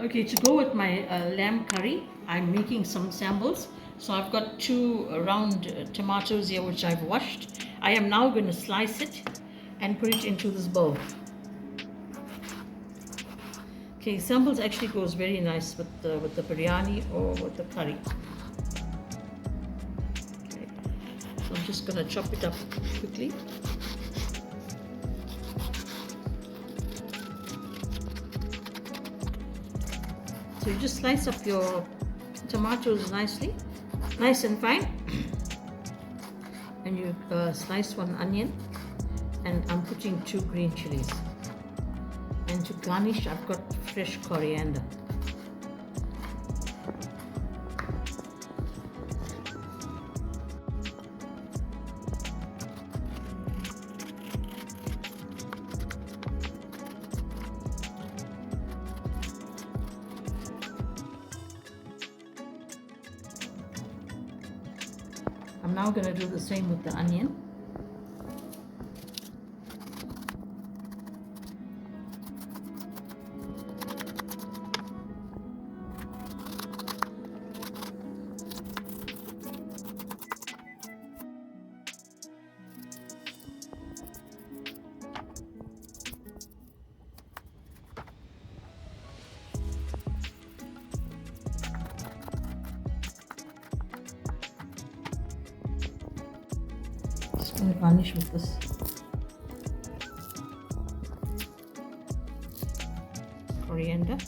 Okay, to go with my lamb curry, I'm making some sambals. So I've got two round tomatoes here which I've washed. I am now going to slice it and put it into this bowl. Okay, sambals actually goes very nice with the biryani or with the curry. Okay, so I'm just going to chop it up quickly. So you just slice up your tomatoes nicely, nice and fine, and you slice one onion, and I'm putting 2 green chilies, and to garnish I've got fresh coriander. I'm now going to do the same with the onion. Just going to garnish with this coriander.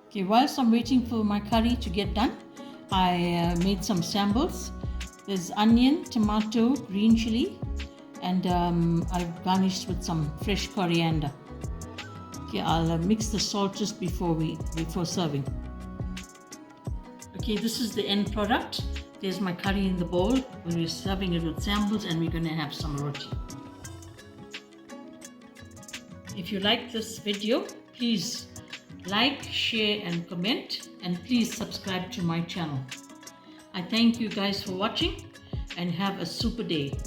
Okay, whilst I'm waiting for my curry to get done, I made some sambals. There's onion, tomato, green chili, and I've garnished with some fresh coriander. Okay, I'll mix the salt just before serving. Okay, this is the end product. There's my curry in the bowl. We're serving it with sambals, and we're going to have some roti. If you like this video, please like, share and comment, and please subscribe to my channel. I thank you guys for watching and have a super day.